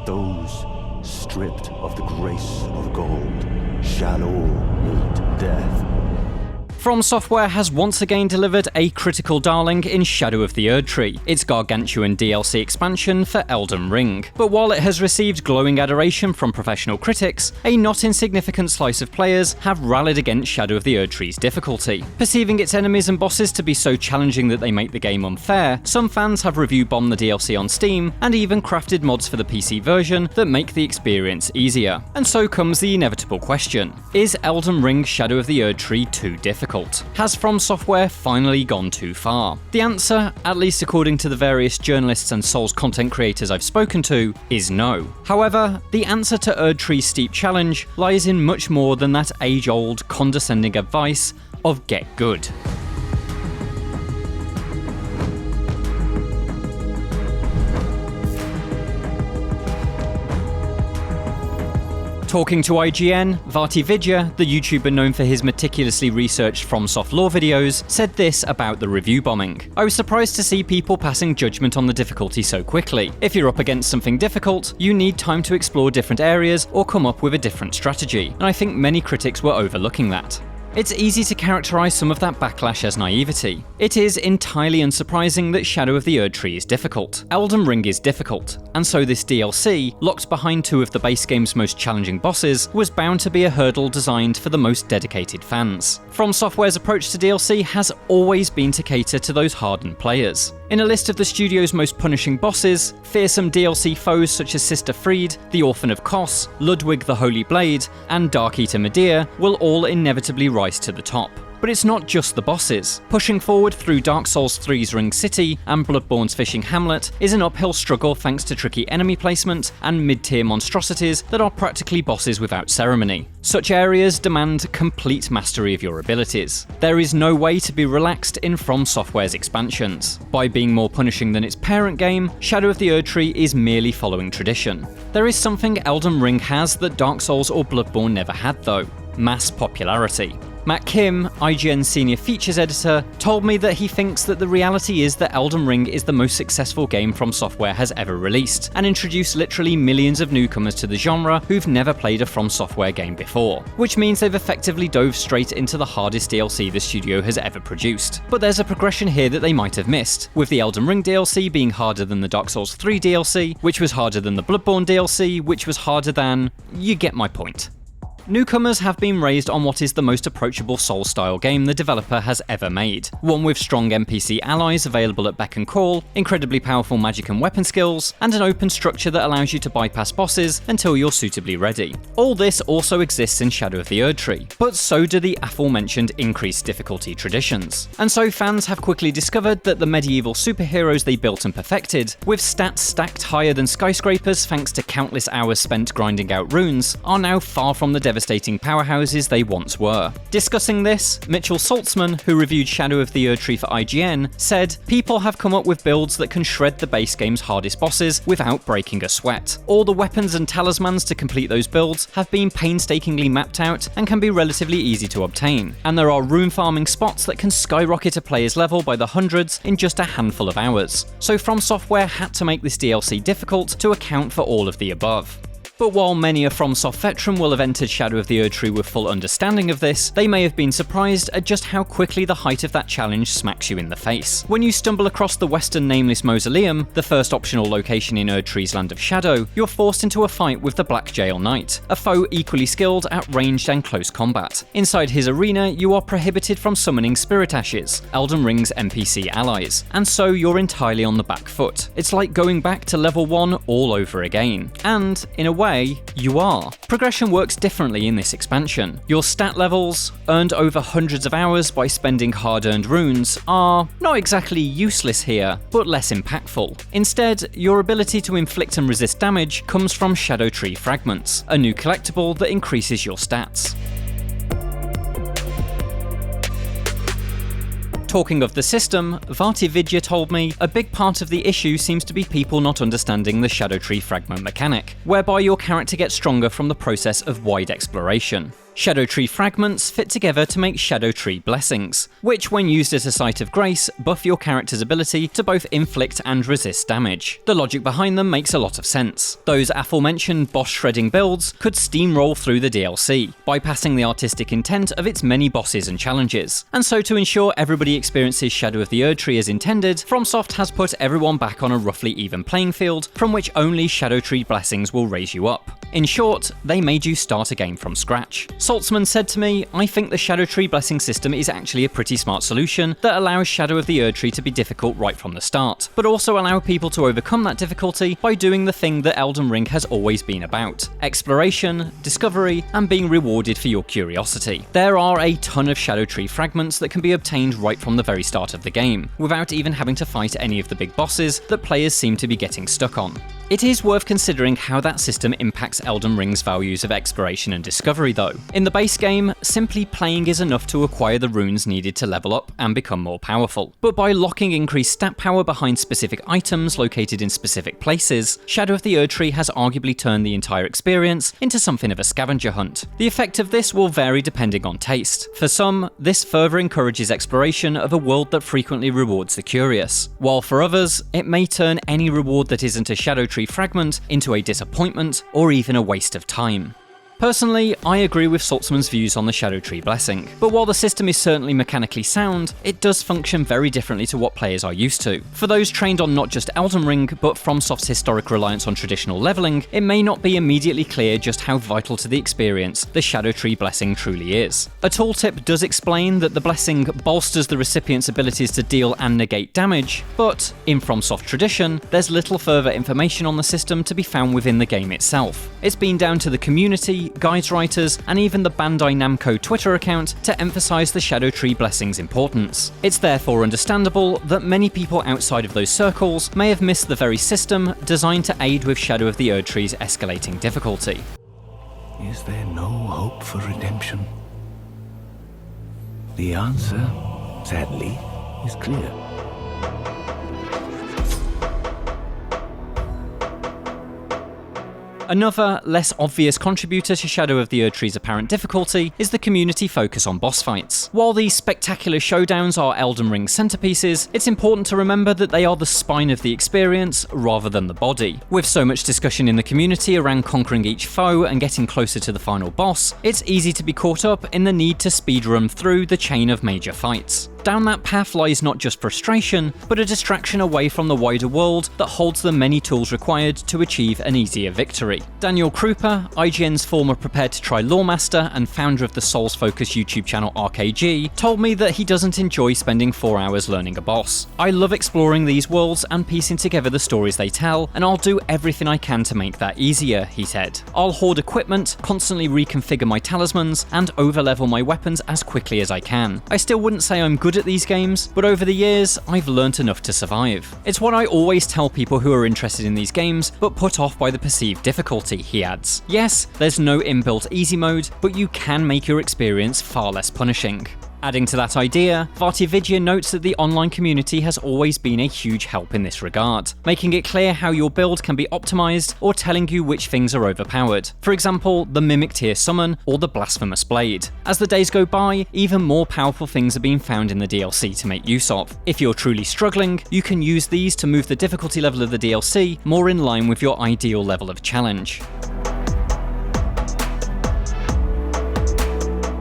Those stripped of the grace of gold shall all meet death. From Software has once again delivered a critical darling in Shadow of the Erdtree, its gargantuan DLC expansion for Elden Ring. But while it has received glowing adoration from professional critics, a not insignificant slice of players have rallied against Shadow of the Erdtree's difficulty. Perceiving its enemies and bosses to be so challenging that they make the game unfair, some fans have review-bombed the DLC on Steam and even crafted mods for the PC version that make the experience easier. And so comes the inevitable question: is Elden Ring Shadow of the Erdtree too difficult? Has From Software finally gone too far? The answer, at least according to the various journalists and Souls content creators I've spoken to, is no. However, the answer to Erdtree's steep challenge lies in much more than that age-old, condescending advice of get good. Talking to IGN, VaatiVidya, the YouTuber known for his meticulously researched FromSoft lore videos, said this about the review bombing: "I was surprised to see people passing judgment on the difficulty so quickly. If you're up against something difficult, you need time to explore different areas or come up with a different strategy, and I think many critics were overlooking that." It's easy to characterize some of that backlash as naivety. It is entirely unsurprising that Shadow of the Erdtree is difficult. Elden Ring is difficult, and so this DLC, locked behind two of the base game's most challenging bosses, was bound to be a hurdle designed for the most dedicated fans. From Software's approach to DLC has always been to cater to those hardened players. In a list of the studio's most punishing bosses, fearsome DLC foes such as Sister Fried, the Orphan of Kos, Ludwig the Holy Blade, and Dark Eater Medea will all inevitably rise to the top. But it's not just the bosses. Pushing forward through Dark Souls 3's Ring City and Bloodborne's Fishing Hamlet is an uphill struggle thanks to tricky enemy placement and mid-tier monstrosities that are practically bosses without ceremony. Such areas demand complete mastery of your abilities. There is no way to be relaxed in From Software's expansions. By being more punishing than its parent game, Shadow of the Erdtree is merely following tradition. There is something Elden Ring has that Dark Souls or Bloodborne never had though: mass popularity. Matt Kim, IGN's senior features editor, told me that he thinks that the reality is that Elden Ring is the most successful game From Software has ever released, and introduced literally millions of newcomers to the genre who've never played a From Software game before, which means they've effectively dove straight into the hardest DLC the studio has ever produced. But there's a progression here that they might have missed, with the Elden Ring DLC being harder than the Dark Souls 3 DLC, which was harder than the Bloodborne DLC, which was harder than... you get my point. Newcomers have been raised on what is the most approachable Souls-style game the developer has ever made. One with strong NPC allies available at beck and call, incredibly powerful magic and weapon skills, and an open structure that allows you to bypass bosses until you're suitably ready. All this also exists in Shadow of the Erdtree, but so do the aforementioned increased difficulty traditions. And so fans have quickly discovered that the medieval superheroes they built and perfected, with stats stacked higher than skyscrapers thanks to countless hours spent grinding out runes, are now far from the devastating powerhouses they once were. Discussing this, Mitchell Saltzman, who reviewed Shadow of the Erdtree for IGN, said, "People have come up with builds that can shred the base game's hardest bosses without breaking a sweat. All the weapons and talismans to complete those builds have been painstakingly mapped out and can be relatively easy to obtain. And there are rune farming spots that can skyrocket a player's level by the hundreds in just a handful of hours. So From Software had to make this DLC difficult to account for all of the above." But while many a FromSoft veteran will have entered Shadow of the Erdtree with full understanding of this, they may have been surprised at just how quickly the height of that challenge smacks you in the face. When you stumble across the Western Nameless Mausoleum, the first optional location in Erdtree's Land of Shadow, you're forced into a fight with the Black Jail Knight, a foe equally skilled at ranged and close combat. Inside his arena, you are prohibited from summoning Spirit Ashes, Elden Ring's NPC allies, and so you're entirely on the back foot. It's like going back to level 1 all over again. And, in a way, you are. Progression works differently in this expansion. Your stat levels, earned over hundreds of hours by spending hard-earned runes, are not exactly useless here, but less impactful. Instead, your ability to inflict and resist damage comes from Shadow Tree Fragments, a new collectible that increases your stats. Talking of the system, VaatiVidya told me a big part of the issue seems to be people not understanding the Shadow Tree Fragment mechanic, whereby your character gets stronger from the process of wide exploration. Shadow Tree fragments fit together to make Shadow Tree blessings, which when used as a site of grace, buff your character's ability to both inflict and resist damage. The logic behind them makes a lot of sense. Those aforementioned boss shredding builds could steamroll through the DLC, bypassing the artistic intent of its many bosses and challenges. And so to ensure everybody experiences Shadow of the Erdtree as intended, FromSoft has put everyone back on a roughly even playing field from which only Shadow Tree blessings will raise you up. In short, they made you start a game from scratch. Saltzman said to me, "I think the Shadow Tree blessing system is actually a pretty smart solution that allows Shadow of the Erdtree to be difficult right from the start, but also allow people to overcome that difficulty by doing the thing that Elden Ring has always been about: exploration, discovery, and being rewarded for your curiosity. There are a ton of Shadow Tree fragments that can be obtained right from the very start of the game, without even having to fight any of the big bosses that players seem to be getting stuck on." It is worth considering how that system impacts Elden Ring's values of exploration and discovery though. In the base game, simply playing is enough to acquire the runes needed to level up and become more powerful. But by locking increased stat power behind specific items located in specific places, Shadow of the Erdtree has arguably turned the entire experience into something of a scavenger hunt. The effect of this will vary depending on taste. For some, this further encourages exploration of a world that frequently rewards the curious, while for others, it may turn any reward that isn't a Shadow Tree fragment into a disappointment or even a waste of time. Personally, I agree with Saltzman's views on the Shadow Tree blessing, but while the system is certainly mechanically sound, it does function very differently to what players are used to. For those trained on not just Elden Ring, but FromSoft's historic reliance on traditional leveling, it may not be immediately clear just how vital to the experience the Shadow Tree blessing truly is. A tooltip does explain that the blessing bolsters the recipient's abilities to deal and negate damage, but in FromSoft tradition, there's little further information on the system to be found within the game itself. It's been down to the community, guides writers, and even the Bandai Namco Twitter account to emphasize the Shadow Tree blessing's importance. It's therefore understandable that many people outside of those circles may have missed the very system designed to aid with Shadow of the Erdtree's escalating difficulty. Is there no hope for redemption? The answer, sadly, is clear. Another, less obvious contributor to Shadow of the Erdtree's apparent difficulty is the community focus on boss fights. While these spectacular showdowns are Elden Ring centerpieces, it's important to remember that they are the spine of the experience rather than the body. With so much discussion in the community around conquering each foe and getting closer to the final boss, it's easy to be caught up in the need to speedrun through the chain of major fights. Down that path lies not just frustration, but a distraction away from the wider world that holds the many tools required to achieve an easier victory. Daniel Krupa, IGN's former prepared-to-try loremaster and founder of the Souls-focused YouTube channel RKG, told me that he doesn't enjoy spending 4 hours learning a boss. "I love exploring these worlds and piecing together the stories they tell, and I'll do everything I can to make that easier," he said. "I'll hoard equipment, constantly reconfigure my talismans, and overlevel my weapons as quickly as I can. I still wouldn't say I'm good at these games, but over the years, I've learnt enough to survive. It's what I always tell people who are interested in these games, but put off by the perceived difficulty," he adds. Yes, there's no inbuilt easy mode, but you can make your experience far less punishing. Adding to that idea, VaatiVidya notes that the online community has always been a huge help in this regard, making it clear how your build can be optimized or telling you which things are overpowered. For example, the Mimic Tier Summon or the Blasphemous Blade. As the days go by, even more powerful things are being found in the DLC to make use of. If you're truly struggling, you can use these to move the difficulty level of the DLC more in line with your ideal level of challenge.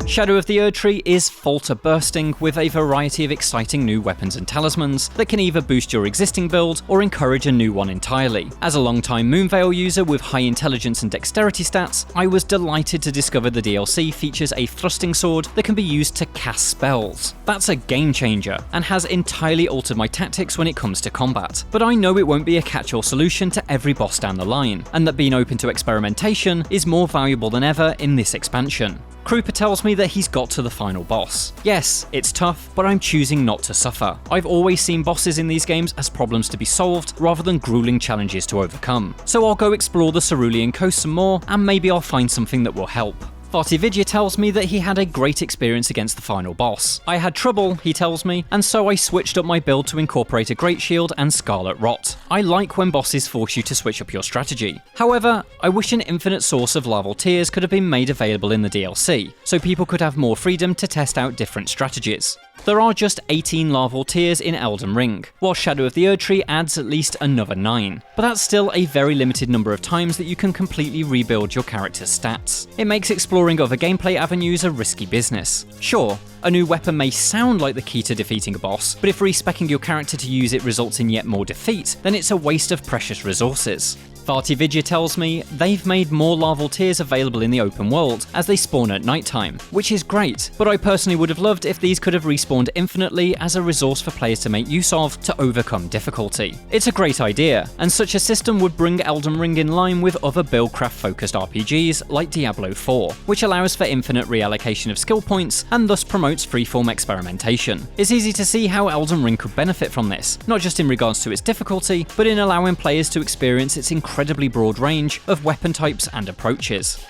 Shadow of the Erdtree is falter bursting with a variety of exciting new weapons and talismans that can either boost your existing build or encourage a new one entirely. As a long-time Moonveil user with high intelligence and dexterity stats, I was delighted to discover the DLC features a thrusting sword that can be used to cast spells. That's a game changer and has entirely altered my tactics when it comes to combat. But I know it won't be a catch-all solution to every boss down the line, and that being open to experimentation is more valuable than ever in this expansion. Krupa tells me that he's got to the final boss. Yes, it's tough, but I'm choosing not to suffer. I've always seen bosses in these games as problems to be solved rather than grueling challenges to overcome. So I'll go explore the Cerulean Coast some more, and maybe I'll find something that will help. VaatiVidya tells me that he had a great experience against the final boss. I had trouble, he tells me, and so I switched up my build to incorporate a Great Shield and Scarlet Rot. I like when bosses force you to switch up your strategy. However, I wish an infinite source of larval tears could have been made available in the DLC, so people could have more freedom to test out different strategies. There are just 18 larval tears in Elden Ring, while Shadow of the Erdtree adds at least another 9, but that's still a very limited number of times that you can completely rebuild your character's stats. It makes exploring other gameplay avenues a risky business. Sure, a new weapon may sound like the key to defeating a boss, but if respecing your character to use it results in yet more defeat, then it's a waste of precious resources. VaatiVidya tells me they've made more larval tears available in the open world as they spawn at nighttime, which is great, but I personally would have loved if these could have respawned infinitely as a resource for players to make use of to overcome difficulty. It's a great idea, and such a system would bring Elden Ring in line with other buildcraft focused RPGs like Diablo 4, which allows for infinite reallocation of skill points and thus promotes freeform experimentation. It's easy to see how Elden Ring could benefit from this, not just in regards to its difficulty, but in allowing players to experience its incredibly broad range of weapon types and approaches.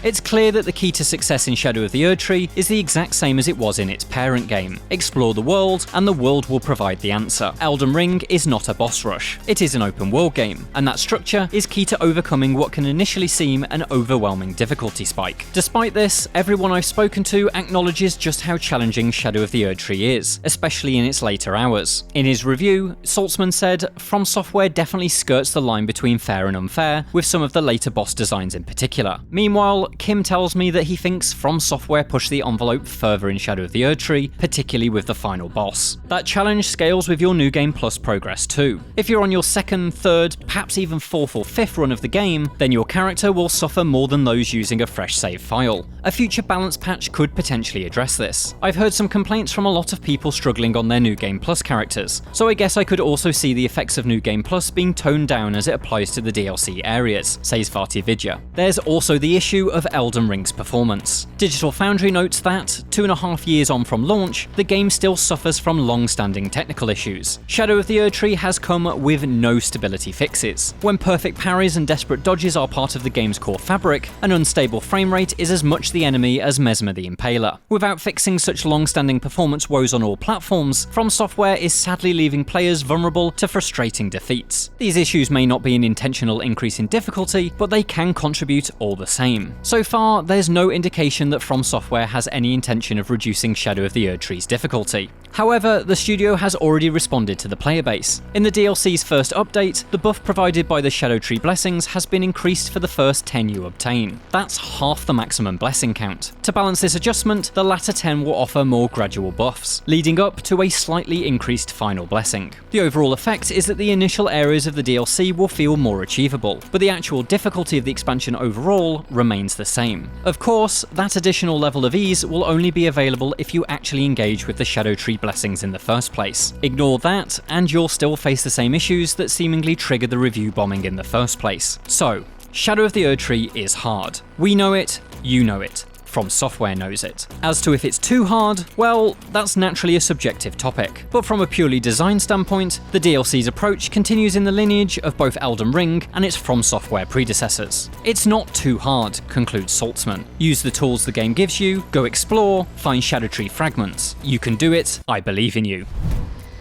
It's clear that the key to success in Shadow of the Erdtree is the exact same as it was in its parent game. Explore the world, and the world will provide the answer. Elden Ring is not a boss rush. It is an open world game, and that structure is key to overcoming what can initially seem an overwhelming difficulty spike. Despite this, everyone I've spoken to acknowledges just how challenging Shadow of the Erdtree is, especially in its later hours. In his review, Saltzman said, "From Software definitely skirts the line between fair and unfair, with some of the later boss designs in particular." Meanwhile, Kim tells me that he thinks From Software pushed the envelope further in Shadow of the Erdtree, particularly with the final boss. That challenge scales with your New Game Plus progress too. If you're on your second, third, perhaps even fourth or fifth run of the game, then your character will suffer more than those using a fresh save file. A future balance patch could potentially address this. I've heard some complaints from a lot of people struggling on their New Game Plus characters, so I guess I could also see the effects of New Game Plus being toned down as it applies to the DLC areas, says VaatiVidya. There's also the issue of Elden Ring's performance. Digital Foundry notes that, 2.5 years on from launch, the game still suffers from long-standing technical issues. Shadow of the Erdtree has come with no stability fixes. When perfect parries and desperate dodges are part of the game's core fabric, an unstable frame rate is as much the enemy as Mesmer the Impaler. Without fixing such long-standing performance woes on all platforms, From Software is sadly leaving players vulnerable to frustrating defeats. These issues may not be an intentional increase in difficulty, but they can contribute all the same. So far, there's no indication that From Software has any intention of reducing Shadow of the Erdtree's difficulty. However, the studio has already responded to the player base. In the DLC's first update, the buff provided by the Shadow Tree blessings has been increased for the first 10 you obtain. That's half the maximum blessing count. To balance this adjustment, the latter 10 will offer more gradual buffs, leading up to a slightly increased final blessing. The overall effect is that the initial areas of the DLC will feel more achievable, but the actual difficulty of the expansion overall remains the same. Of course, that additional level of ease will only be available if you actually engage with the Shadow Tree blessings in the first place. Ignore that, and you'll still face the same issues that seemingly triggered the review bombing in the first place. So, Shadow of the Erdtree is hard. We know it, you know it. From Software knows it. As to if it's too hard, well, that's naturally a subjective topic. But from a purely design standpoint, the DLC's approach continues in the lineage of both Elden Ring and its From Software predecessors. It's not too hard, concludes Saltzman. Use the tools the game gives you, go explore, find Shadow Tree fragments. You can do it, I believe in you.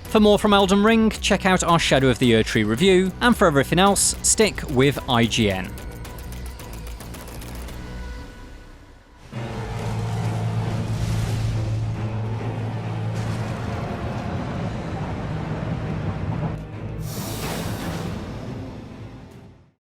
For more from Elden Ring, check out our Shadow of the Erdtree review, and for everything else, stick with IGN.